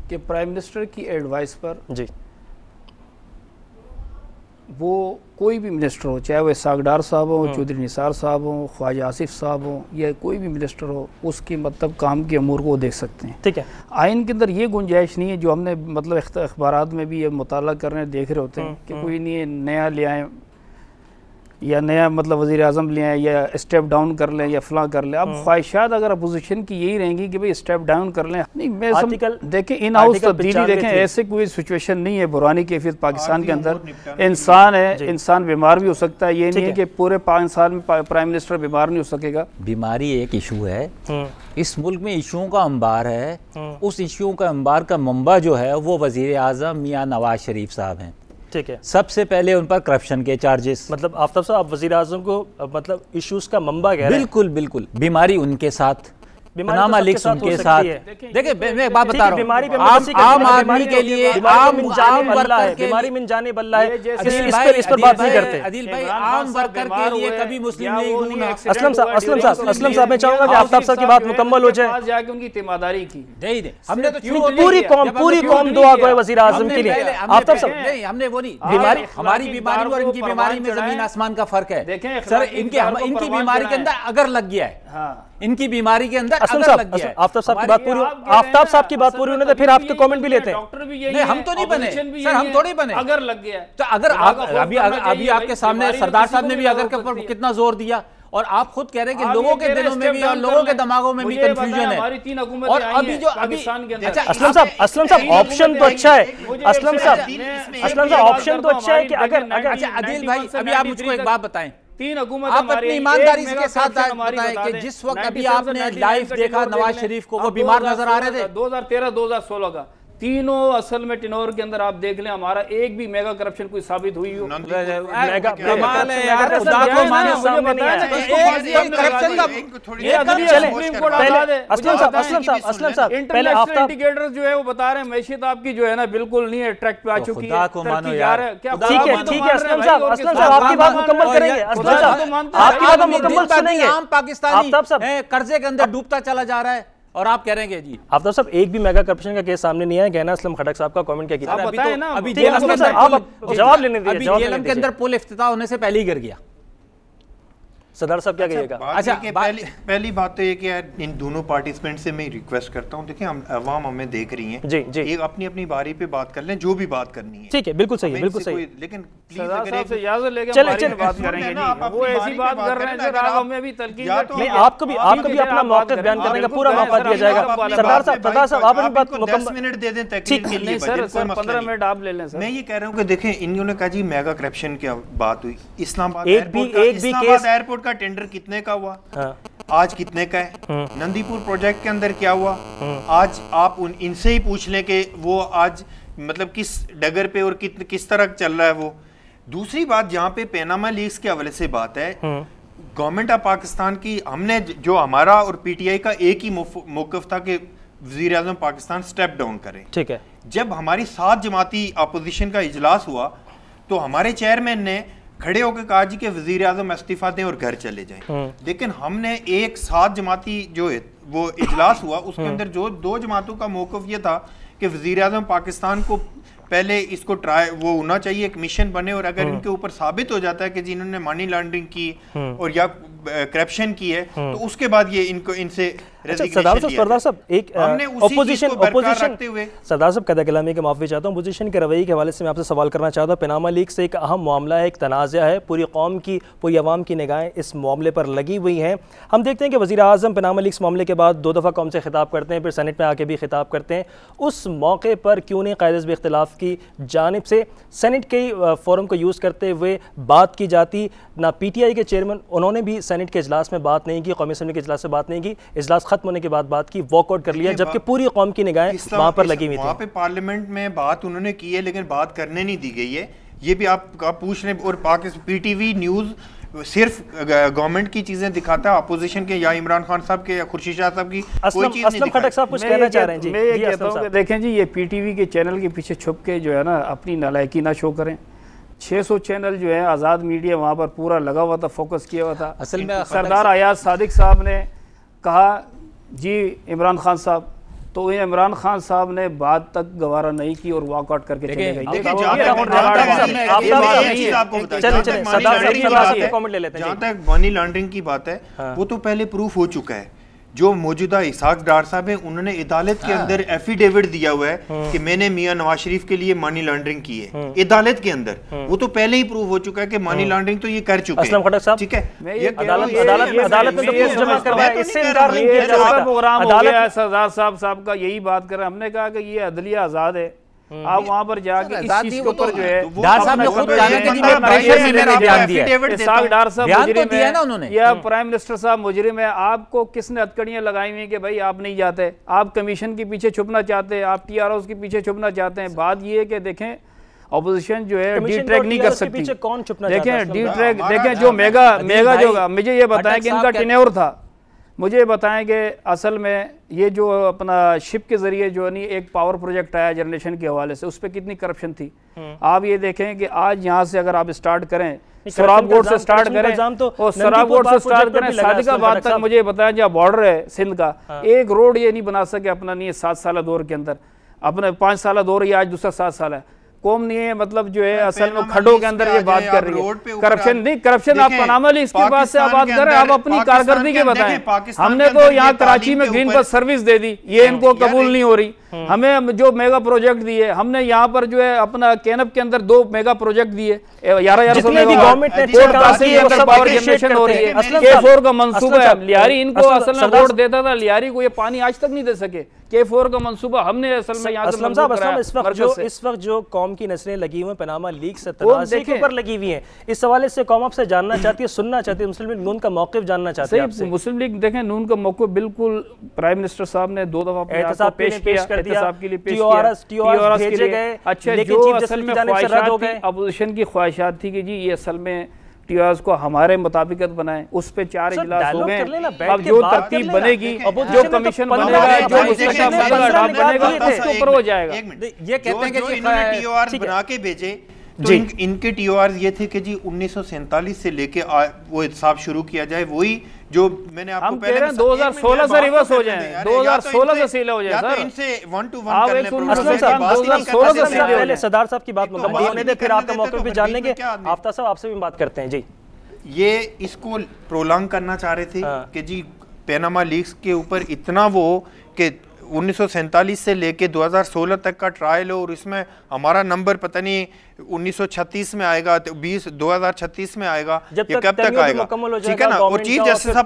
कि प्राइम मिनिस्टर की एडवाइस पर जी वो कोई भी मिनिस्टर हो, चाहे वो इसाक डार साहब हो, चौधरी निसार साहब हो, ख्वाजा आसिफ साहब हो, या कोई भी मिनिस्टर हो, उसकी मतलब काम के अमूर को वो देख सकते हैं। ठीक है, आइन के अंदर ये गुंजाइश नहीं है जो हमने मतलब अखबारात में भी ये मुताला कर रहे हैं, देख रहे होते हैं कि कोई नहीं नया ले आए या नया मतलब वज़ीर आज़म ले आए या स्टेप डाउन कर लें या फलां कर लें। अब ख्वाहिशात अगर अपोजिशन की यही रहेंगी कि भाई स्टेप डाउन कर लें, नहीं मैं देखें इन हाउस तब्दीली देखें, ऐसे कोई सिचुएशन नहीं है बुरानी कैफियत पाकिस्तान के अंदर। इंसान है, इंसान बीमार भी हो सकता है, ये नहीं है कि पूरे 5 साल में प्राइम मिनिस्टर बीमार नहीं हो सकेगा। बीमारी एक इशू है, इस मुल्क में इशुओं का अंबार है, उस इशुओं का अंबार का मंबा जो है वो वज़ीर आज़म मियाँ नवाज शरीफ साहब हैं। ठीक है, सबसे पहले उन पर करप्शन के चार्जेस, मतलब आफ्ताब साहब आप वज़ीर आज़म को मतलब इश्यूज का मंबा कह रहे हैं? बिल्कुल बिल्कुल, बीमारी उनके साथ, पनामा लीक्स उनके साथ। देखिए मैं एक बात बता रहा हूँ, आम आदमी के लिए, आम वर्कर के बीमारी में जाने बल्ला है, इस पर बात नहीं करते। अदिल भाई, आम वर्कर के लिए कभी मुस्लिम लीग, असलम साहब मैं चाहूंगा कि आफ्ताब साहब की बात मुकम्मल हो जाए। जाके उनकी तीमारदारी की हमने तो पूरी कौम दुआ को वज़ीर आज़म के लिए। आफ्ताब साहब नहीं, हमने वो नहीं, बीमारी, हमारी बीमारी और इनकी बीमारी में जमीन आसमान का फर्क है। देखें सर, इनकी बीमारी के अंदर अगर लग गया है, इनकी बीमारी के अंदर अगर लग गया है। आफ्ताब साहब की बात पूरी, आफ्ताब साहब की बात पूरी होने तो फिर आपके कमेंट भी लेते हैं। डॉक्टर भी यही नहीं, हम तो नहीं बने सर, हम थोड़ी बने। अगर लग गया तो अगर अभी आपके सामने सरदार साहब ने भी अगर के ऊपर कितना जोर दिया, और आप खुद कह रहे हैं कि लोगों के दिलों में भी और लोगों के दिमागों में भी कंफ्यूजन है। और अभी जो असलम साहब ऑप्शन तो अच्छा है, असलम साहब ऑप्शन तो अच्छा है कि अगर अच्छा अदिल भाई, अभी आप मुझको एक बात बताएं, 3 हुकूमत आप अपनी ईमानदारी के साथ बताएं कि जिस वक्त अभी आपने लाइव देखा नवाज शरीफ को, वो बीमार नजर आ रहे थे 2013-2016 का, तीनों असल में टिनोर के अंदर आप देख लें, हमारा एक भी मेगा करप्शन कोई साबित हुई हो। कमाल है यार, खुदा को मानो, सामने नहीं आया करप्शन का। असलम साहब पहले आफ्ताब इंडिकेटर्स जो है वो बता रहे हैं मैशियत आपकी जो है ना बिल्कुल नहीं है, ट्रैक पे आ चुकी है। खुदा को मानो यार, ठीक है असलम साहब आपकी बात मुकम्मल करेंगे, असलम साहब आपकी बात मुकम्मल सुनेंगे। आम पाकिस्तानी कर्जे के अंदर डूबता चला जा रहा है और आप कह रहे हैं जी आफ्ताब साहब एक भी मेगा करप्शन का केस सामने नहीं आया। कहना असलम खटक साहब का कमेंट क्या किया, अभी जवाब लेने दीजिए। जेएलएम के अंदर पुल इफ्तिताह होने से पहले ही गिर गया। सरदार साहब क्या कहिएगा? अच्छा, पहली बात तो ये कि यार इन दोनों पार्टिसिपेंट से मैं रिक्वेस्ट करता हूँ, देखिए हम अवाम हमें देख रही हैं, जी जी, एक अपनी अपनी बारी पे बात कर लें, जो भी बात करनी है। ठीक है, बिल्कुल सही है, बिल्कुल सही। लेकिन आपको भी अपना मौक़िफ़ बयान करने का पूरा मौका दिया जाएगा। सरदार साहब आप अपनी बात 10 मिनट दे दें तकरीर के लिए, सर 15 मिनट आप ले लें। मैं ये कह रहा हूँ कि देखें, इन्होंने कहा जी मेगा करप्शन की बात हुई, इस्लामाबाद एयरपोर्ट का टेंडर कितने का हुआ, आज कितने का है, नंदीपुर प्रोजेक्ट के अंदर क्या हुआ, आज आप इनसे ही पूछ लें कि वो आज मतलब किस डगर पे और किस तरह चल रहा है वो। दूसरी बात, जहाँ पे पनामा लीक्स के हवाले से बात है, गवर्नमेंट ऑफ पाकिस्तान की, हमने जो हमारा और पीटीआई का एक ही मौक़िफ़ था कि वज़ीर आज़म पाकिस्तान स्टेप डाउन करे। ठीक है, जब हमारी 7 जमाती अपोजिशन का इजलास हुआ तो हमारे चेयरमैन ने खड़े होकर कहा जी कि वज़ीर आज़म इस्तीफा दें और घर चले जाएं। लेकिन हमने एक 7 जमाती जो है वो इजलास हुआ, उसके अंदर जो 2 जमातों का मौक़िफ़ ये था कि वज़ीर आज़म पाकिस्तान को पहले इसको ट्राई वो होना चाहिए, एक मिशन बने, और अगर इनके ऊपर साबित हो जाता है कि जिन्होंने मनी लॉन्ड्रिंग की और या करप्शन की है तो उसके बाद ये इनसे सरदार साहब एक ऑपोजिशन सरदार साहब कदा कलामी के माफ़ी चाहता हूँ, अपोजिशन के रवैये के हवाले से मैं आपसे सवाल करना चाहता हूँ। पनामा लीक से एक अहम मामला है, एक तनाज़ा है, पूरी कौम की, पूरी अवाम की निगाहें इस मामले पर लगी हुई हैं। हम देखते हैं कि वज़ीर आज़म पनामा लीक्स मामले के बाद 2 दफ़ा कौम से खिताब करते हैं, फिर सेनेट में आके भी खिताब करते हैं। उस मौके पर क्यों नहीं कायदे में इख्तिलाफ की जानिब से सेनेट के फोरम को यूज़ करते हुए बात की जाती? ना पीटीआई के चेयरमैन, उन्होंने भी सेनेट के इजलास में बात नहीं की, कौमी असम्बली के इजलास से बात नहीं की, इजलास खत्म होने के बाद बात की, वॉकआउट कर लिया, जबकि पूरी कौम की निगाहें वहाँ पर लगी हुई थी। वहाँ पे पार्लियामेंट में बात उन्होंने की है लेकिन बात करने नहीं दी गई है, ये भी आप पूछ रहे हैं। और पाकिस्तान पीटीवी न्यूज़ सिर्फ गवर्नमेंट की चीजें दिखाता है, अपोजिशन के या इमरान खान साहब के या खुर्शीद शाह साहब की कोई चीज नहीं दिखाता। साहब कुछ कहना चाह रहे हैं जी? मैं ये कहता हूँ कि देखें जी, ये पीटीवी के चैनल के पीछे छुप के जो है ना अपनी नालायकी ना शो करें। 600 चैनल जो है आज़ाद मीडिया वहाँ पर पूरा लगा हुआ था, फोकस किया हुआ था। असल में सरदार अयाज सादिक साहब ने कहा जी इमरान खान साहब, तो इमरान खान साहब ने बात तक गवारा नहीं की और वॉकआउट करके चले गए। जहाँ तक मनी लॉन्ड्रिंग की बात है, वो तो पहले प्रूफ हो चुका है। जो मौजूदा इसाक डार साहब है, उन्होंने अदालत के अंदर एफिडेविट दिया हुआ है कि मैंने मियां नवाज शरीफ के लिए मनी लॉन्ड्रिंग की है, अदालत के अंदर। वो तो पहले ही प्रूव हो चुका है कि मनी लॉन्ड्रिंग तो ये कर चुके हैं। ठीक है, अदालत में जमा करवाया, इससे इनकार नहीं किया जा सकता। प्रोग्राम हो गया सरदार साहब का यही बात कर रहे हैं। हमने कहा कि ये अदलिया आजाद है, आप वहाँ पर जाके इस चीज के ऊपर जो है डार साहब ने खुद कहा कि जी मैं प्रेशर में मैंने बयान दिया है, इसाक डार साहब मुजरिम है ना उन्होंने, या प्राइम मिनिस्टर साहब मुजरिम है। आपको किसने हथकड़ियां लगाई हुई कि भाई आप नहीं जाते, आप कमीशन के पीछे छुपना चाहते हैं, आप टीआरओ के पीछे छुपना चाहते हैं। बात ये है कि देखें अपोजिशन जो है डी ट्रैक नहीं कर सकती। देखें डी ट्रैक, देखें जो मेगा जो मुझे ये बताएं कि इनका टेन्योर था, मुझे बताएं कि असल में ये जो अपना शिप के ज़रिए जो है नहीं एक पावर प्रोजेक्ट आया जनरेशन के हवाले से, उस पर कितनी करप्शन थी। आप ये देखें कि आज यहाँ से अगर आप स्टार्ट करें, सराबकोट से स्टार्ट करें और सराबकोट से स्टार्ट करें सादिकाबाद तक, मुझे बताया जहाँ बॉर्डर है सिंध का, एक रोड ये नहीं बना सके अपना नहीं 7 साल दौर के अंदर, अपने 5 साल दौर ही, आज दूसरा 7 साल है। कौम नहीं है मतलब जो है असल में खड्डों के अंदर ये बात कर रही है। करप्शन नहीं, करप्शन आप पनामा लीज के बाद से आप बात कर रहे हैं, आप अपनी कारकर्दगी के बताएं। हमने तो यहाँ कराची में ग्रीन बस सर्विस दे दी, ये इनको कबूल नहीं हो रही। हमें जो मेगा प्रोजेक्ट दिए हमने, यहाँ पर जो है अपना कैनप के अंदर 2 मेगा प्रोजेक्ट दिए, 11,000 पावर जनरेशन हो रही है। K4 का मंसूबा है, लियारी इनको असल में वोट देता था, लियारी को ये पानी आज तक नहीं दे सके। K4 का मंसूबा हमने असल में यहाँ से इस वक्त जो कौम की नस्लें लगी हुई पनामा लीग से तनाज़े के ऊपर लगी हुई हैं, इस हवाले से कौम आपसे जानना चाहती है, सुनना चाहती है, मुस्लिम लीग नून का मौक़िफ़ जानना चाहती है आपसे। मुस्लिम लीग देखें नून का मौक़िफ़ बिल्कुल प्राइम मिनिस्टर साहब ने 2 दफा पेश किया, अच्छा जो असल में अपोजिशन की ख्वाहिशात थी कि जी ये असल में टीआरएस को हमारे मुताबिकत बनाए, उस पे 4 इजलास हो गए। अब जो तरतीब बनेगी, जो कमीशन बनेगा, जो बनेगा उसके ऊपर हो जाएगा। ये कहते हैं कि इन्होंने टीओआर बना के भेजे, तो इनके टीओआर ये थे कि जी 1947 से लेके वो हिसाब शुरू किया जाए, वही जो मैंने आपको पहले 2016 से रिवर्स हो जाए, 2016 से सीले हो जाए सर। इनसे 1 to 1 करने पहले सरदार साहब की बात मुकम्मल होने दे, फिर आपका मौक़िफ़ भी जान लेंगे। आफ्ताब साहब आपसे भी बात करते हैं जी। ये इसको प्रोलॉन्ग करना चाह रहे थे कि जी पनामा लीक्स के ऊपर इतना वो कि 1947 से लेके 2016 तक का ट्रायल हो और इसमें हमारा नंबर पता नहीं 1936 में आएगा, 2036 में आएगा, ये कब तक आएगा, ठीक है ना। और चीफ जस्टिस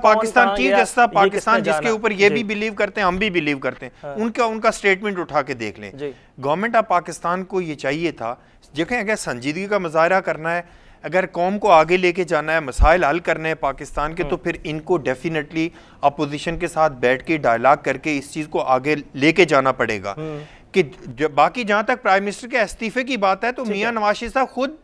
पाकिस्तान जिसके ऊपर ये भी बिलीव करते हैं, हम भी बिलीव करते हैं, उनका स्टेटमेंट उठा के देख लें। गवर्नमेंट ऑफ पाकिस्तान को ये चाहिए था, देखें अगर संजीदगी का मुजाहरा करना है, अगर कौम को आगे लेके जाना है, मसाइल हल करने हैं पाकिस्तान के, तो फिर इनको डेफिनेटली अपोजिशन के साथ बैठ के डायलॉग करके इस चीज़ को आगे लेके जाना पड़ेगा। कि बाकी जहां तक प्राइम मिनिस्टर के इस्तीफे की बात है, तो मियां नवाज शरीफ साहब खुद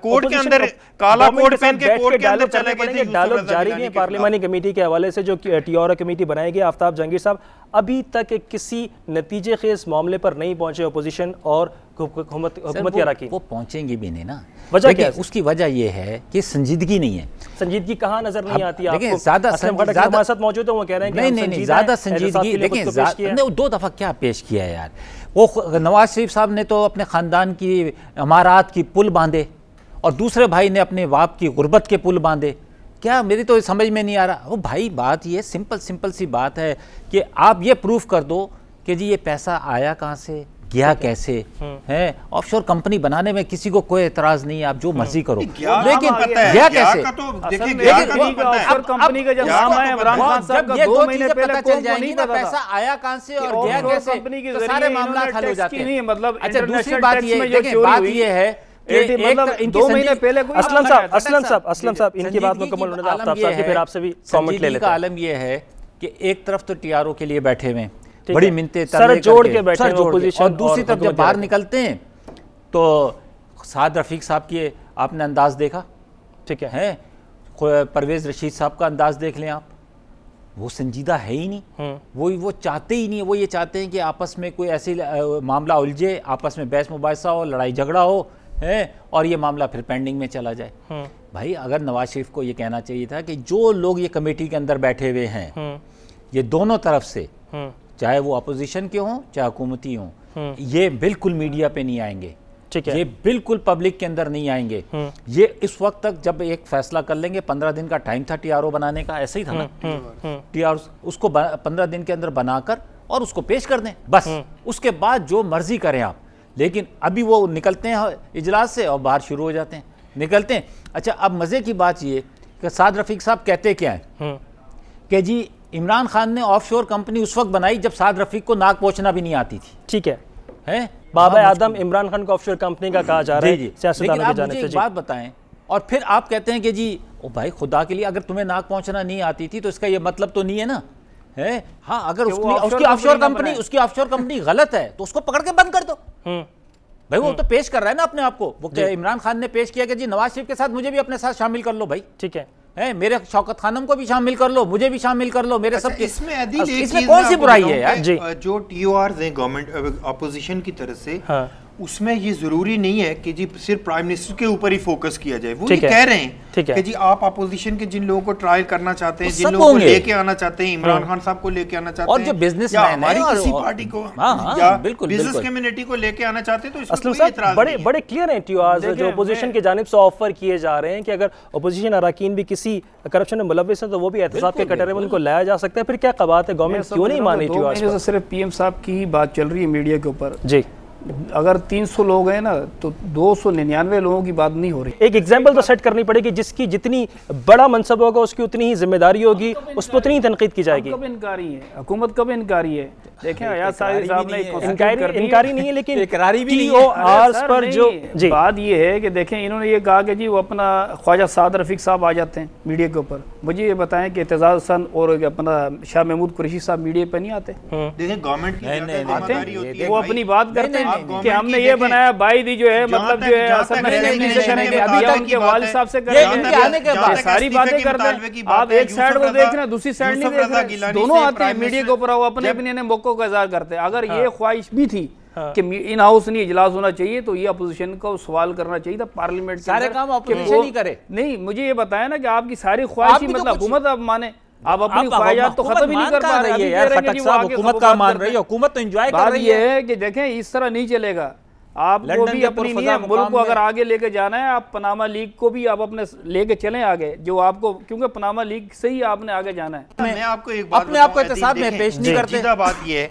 कोर्ट के अंदर काला कोट पहन के कोर्ट के अंदर चले गए थे। डायलॉग जारी है पार्लिमानी कमेटी के हवाले से जो टीआरओ कमेटी बनाई गई। आफ्ताब जहांगीर साहब अभी तक किसी नतीजे खेज मामले पर नहीं पहुंचे अपोजिशन और हुकूमत के अरकान। वो पहुंचेंगे भी नहीं ना, वजह क्या है? उसकी वजह ये है कि संजीदगी नहीं है। संजीदगी कहाँ नजर नहीं आती है आपको? ज्यादा साथ मौजूद है, वो कह रहे हैं नहीं ज्यादा संजीदगी। देखिए 2 दफा क्या पेश किया है यार, वो नवाज शरीफ साहब ने तो अपने खानदान की अमारात की पुल बांधे और दूसरे भाई ने अपने बाप की गुर्बत के पुल बांधे। क्या मेरी तो समझ में नहीं आ रहा। वो भाई बात ये सिंपल सी बात है कि आप ये प्रूफ कर दो कि जी ये पैसा आया कहाँ से, गया कैसे है। ऑफशोर कंपनी बनाने में किसी को कोई एतराज नहीं है, आप जो मर्जी करो, लेकिन गया कैसे? कंपनी का जब नाम है इमरान खान साहब का 2 महीने पहले पता चल जाएगी ना पैसा आया कहाँ से और गया कैसे, तो सारे मामला हल हो जाते हैं। मतलब अच्छा दूसरी बात ये है कि 2 महीने पहले असलम साहब इनकी बात मुकम्मल होने दो, फिर आपसे भी कमेंट ले लेते हैं। आलम ये है कि एक तरफ तो टीआरओ के लिए बैठे हुए बड़ी मिन्नतें सर जोड़ के बैठे हैं अपोजिशन, और दूसरी तरफ जब बाहर निकलते हैं तो साद रफीक साहब की आपने अंदाज देखा, ठीक है, परवेज़ रशीद साहब का अंदाज देख लें आप, वो संजीदा है ही नहीं। वो चाहते ही नहीं, वो ये चाहते हैं कि आपस में कोई ऐसी मामला उलझे, आपस में बहस मुबाहिसा हो, लड़ाई झगड़ा हो है और ये मामला फिर पेंडिंग में चला जाए। भाई अगर नवाज शरीफ को ये कहना चाहिए था कि जो लोग ये कमेटी के अंदर बैठे हुए हैं ये दोनों तरफ से, चाहे वो अपोजिशन के हों चाहे हुकूमती हों, ये बिल्कुल मीडिया पे नहीं आएंगे, ठीक है, ये बिल्कुल पब्लिक के अंदर नहीं आएंगे। ये इस वक्त तक जब एक फैसला कर लेंगे, 15 दिन का टाइम था टीआरओ बनाने का, ऐसे ही था ना, टीआरओ उसको 15 दिन के अंदर बनाकर और उसको पेश कर दें, बस उसके बाद जो मर्जी करें आप। लेकिन अभी वो निकलते हैं इजलास से और बाहर शुरू हो जाते हैं, निकलते हैं। अच्छा अब मजे की बात ये कि साद रफीक साहब कहते क्या है कि जी इमरान खान ने ऑफशोर कंपनी उस वक्त बनाई जब साद रफीक को नाक पोंछना भी नहीं आती थी, ठीक है बाबा आदम इमरान खान को ऑफशोर कंपनी का कहा जा रहा है। लेकिन आप मुझे एक बात बताएं, और फिर आप कहते हैं कि जी ओ भाई खुदा के लिए अगर तुम्हें नाक पहुंचना नहीं आती थी तो इसका ये मतलब तो नहीं है ना, है हाँ, अगर उसकी ऑफशोर कंपनी गलत है तो उसको पकड़ के बंद कर दो भाई। वो तो पेश कर रहा है ना अपने आप को, वो इमरान खान ने पेश किया कि जी नवाज शरीफ के साथ मुझे भी अपने साथ शामिल कर लो भाई, ठीक है। है, मेरे शौकत खानम को भी शामिल कर लो, मुझे भी शामिल कर लो, मेरे सब। इसमें कौन सी बुराई है यार? जो TORs हैं गवर्नमेंट अपोजिशन की तरफ से, उसमें ये जरूरी नहीं है कि जी सिर्फ प्राइम मिनिस्टर के ऊपर ही फोकस किया जाए। वो ये कह रहे हैं कि जी आप अपोजिशन के जिन लोगों को ट्रायल करना चाहते हैं, जिन लोगों को लेके आना चाहते हैं, इमरान खान साहब को लेके आना चाहते हैं, और जो बिजनेसमैन है हमारी किसी पार्टी को या बिजनेस कम्युनिटी को लेके आना चाहते हैं, तो इसमें कोई एतराज नहीं है। बड़े क्लियर हैं TORs जो अपोजिशन की जानिब से ऑफर किए जा रहे हैं कि अगर अपोजिशन अरकान भी किसी करप्शन में मुलविस है तो वो भी एहतसाब के कटहरे में उनको लाया जा सकता है। फिर क्या कबात है, गवर्नमेंट क्यों नहीं मान रही TORs? सिर्फ PM साहब की ही बात चल रही है मीडिया के ऊपर जी। अगर 300 लोग हैं ना तो 299 लोगों की बात नहीं हो रही। एक एग्जाम्पल तो सेट करनी पड़ेगी, जिसकी जितनी बड़ा मनसब होगा उसकी उतनी ही जिम्मेदारी होगी, उस पर उतनी ही तनकीद की जाएगी। कब इनकारी है हुकूमत, कब इनकारी है? देखें अयाज साहब ने इनकारी नहीं है, लेकिन इकरारी भी नहीं TORs पर जो बात ये है कि देखें इन्होंने ये कहा कि जी वो अपना ख्वाजा साद रफीक साहब आ जाते हैं मीडिया के ऊपर। मुझे ये बताएं कि एतजाज हसन और अपना शाह महमूद कुरैशी साहब मीडिया पे नहीं आते? देखें गवर्नमेंट की वो अपनी बात करते हैं कि हमने ये बनाया बाई दी जो है, मतलब जो है असल में उनके वालिद साहब से करेंगे, सारी बातें करते हैं। आप एक साइड को देख रहे हैं, दूसरी साइड नहीं देख रहे, दोनों आते हैं मीडिया के ऊपर, वो अपने अपने मौकों का इज़हार करते हैं। अगर ये ख्वाहिश भी थी कि इन हाउस नहीं इजलास होना चाहिए तो ये अपोजिशन को सवाल करना चाहिए था पार्लियामेंट के सारे काम अपोजिशन ही करे। नहीं, मुझे ये बताया ना कि आपकी सारी ख्वाहिश ही मतलब हुकूमत आप माने, आप अपनी ख्वाहिशात तो खत्म ही नहीं कर पा रही है यार। खट्टक साहब हुकूमत का मान रही है, हुकूमत तो एंजॉय कर रही है। ये है कि देखें इस तरह नहीं चलेगा, आपको भी अपनी मुल्क को अगर आगे लेके जाना है, आप पनामा लीग को भी आप अपने लेके चलें आगे, जो आपको, क्योंकि पनामा लीग से ही आपने आगे जाना है। मैं आपको एक बात अपने आप को एहतसाब में पेश नहीं करते। बात ये है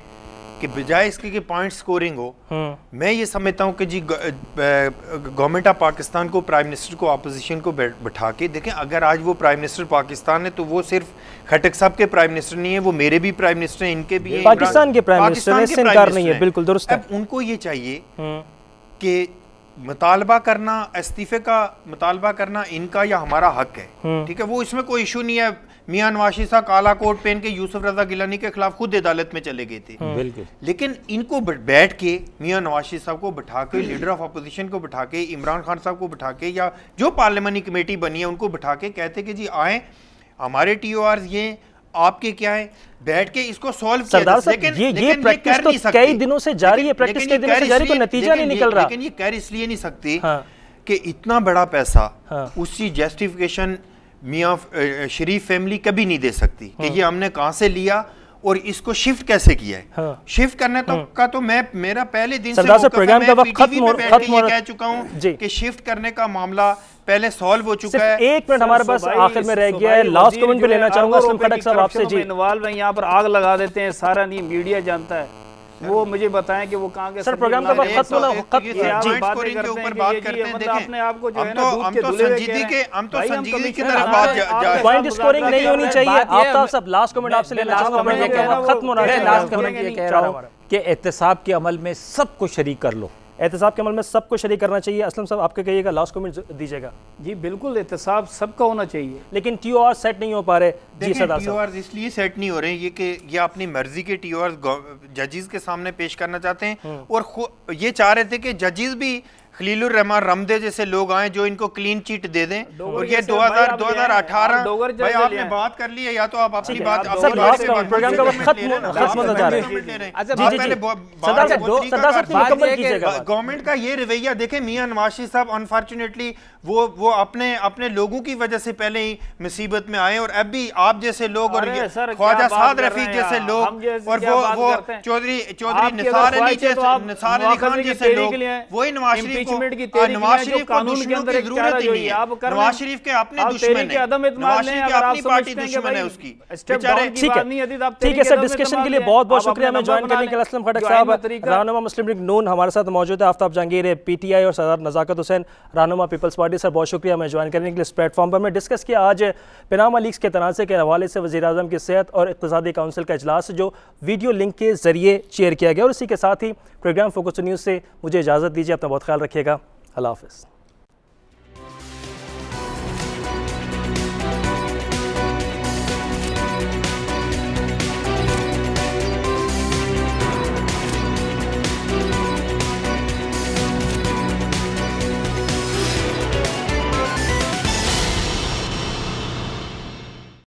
कि बजाय इसके कि पॉइंट स्कोरिंग हो, मैं ये समझता हूँ कि जी गवर्नमेंट ऑफ पाकिस्तान को, प्राइम मिनिस्टर को, अपोजिशन को बिठा के देखें। अगर आज वो प्राइम मिनिस्टर पाकिस्तान है तो वो सिर्फ खट्टक साहब के प्राइम मिनिस्टर नहीं है, वो मेरे भी प्राइम मिनिस्टर हैं, इनके भी हैं, पाकिस्तान के प्राइम मिनिस्टर से इनकार नहीं है, बिल्कुल दुरुस्त है। उनको ये चाहिए कि मुतालबा करना, इस्तीफे का मुतालबा करना इनका या हमारा हक है, ठीक है, वो इसमें कोई इशू नहीं है। मियां नवाज साहब काला कोट पहन के यूसुफ रजा गिलानी के खिलाफ खुद अदालत में चले गए थे, बिल्कुल। लेकिन इनको बैठ के मियां नवाज साहब को बिठा के, लीडर ऑफ अपोजिशन को बिठा के, इमरान खान साहब को बिठा के, या जो पार्लियामानी कमेटी बनी है उनको बिठा के कहते कि जी आए, हमारे TORs ये आपके क्या है, बैठ के इसको सॉल्व किया। लेकिन ये प्रैक्टिस तो कई दिनों से जारी है, प्रैक्टिस कई दिनों से जारी, कोई नतीजा नहीं निकल रहा। लेकिन ये कर इसलिए नहीं सकती कि इतना बड़ा पैसा, उसकी जस्टिफिकेशन मियां शरीफ फैमिली कभी नहीं दे सकती कि ये हमने कहां से लिया और इसको शिफ्ट कैसे किया है। शिफ्ट करने का तो मैं, मेरा पहले दिन से प्रोग्राम का वक्त खत्म कह चुका हूं कि शिफ्ट करने का मामला पहले सॉल्व हो चुका है। एक मिनट हमारे पास आखिर में रह गया है, लास्ट कमेंट भी लेना चाहूंगा असलम खट्टक साहब आपसे। जी, इन्वॉल्व है, यहाँ पर आग लगा देते हैं, सारा नहीं मीडिया जानता है, वो मुझे बताएं कि वो कहां के। सर प्रोग्राम का वक्त खत्म होना, जी बातें के ऊपर बात करते हैं। देखें अपने आप को जो है ना हम तो संजीदगी की तरफ बात, पॉइंट स्कोरिंग नहीं होनी चाहिए। आफ्ताब साहब लास्ट कमेंट आपसे लेना चाहूंगा, खत्म होना चाहिए। लास्ट कमेंट ये कह रहा हूं कि एहतसाब के अमल में सबको शरीक कर लो, एहतसाब के अमल में सबको शरीक करना चाहिए। असलम साहब आपके कहिएगा, लास्ट कमेंट दीजिएगा। जी बिल्कुल, एहतसाब सबका होना चाहिए, लेकिन TOR सेट नहीं हो पा रहे। जी सदा TOR इसलिए सेट नहीं हो रहे ये कि ये अपनी मर्जी के TOR जजेस के सामने पेश करना चाहते हैं, और ये चाह रहे थे कि जजेस भी खलीलुर रहमान रमदे जैसे लोग आए जो इनको क्लीन चिट दे दें। और ये 2018 भाई आपने बात कर ली है, या तो आप अपनी बात गवर्नमेंट का ये रवैया देखें। मियां नवाज साहब अनफॉर्चुनेटली वो अपने लोगों की वजह से पहले ही मुसीबत में आए, और अब भी आप जैसे लोग और ख्वाजा साद रफीक जैसे लोग और वो चौधरी निसार अली खान जैसे लोग, वही नवाज शरीफ को दुश्मनों की जरूरत ही नहीं है। नवाज शरीफ के अपने दुश्मन है, नवाज शरीफ की अपनी पार्टी दुश्मन है उसकी। ठीक है सर, डिस्कशन के लिए बहुत बहुत शुक्रिया हमें ज्वाइन करने के लिए। असलम खट्टक साहब रहनुमा मुस्लिम लीग नून हमारे साथ मौजूद है, आफ्ताब जहांगीर PTI और सरदार नज़ाकत हुसैन रहनुमा पीपल्स पार्टी। सर बहुत शुक्रिया हमें ज्वाइन करने के लिए इस प्लेटफॉर्म पर। मैं डिस्कस किया आज पनामा लीग्स के तनाज़े के हवाले से वज़ीर आज़म की सेहत और इक़्तिसादी काउंसिल का इजलास जो वीडियो लिंक के जरिए चेयर किया गया, और इसी के साथ ही प्रोग्राम फोकस न्यूज़ से मुझे इजाज़त दीजिए। अपना बहुत ख्याल रखिएगा। अल्लाह हाफ़िज़।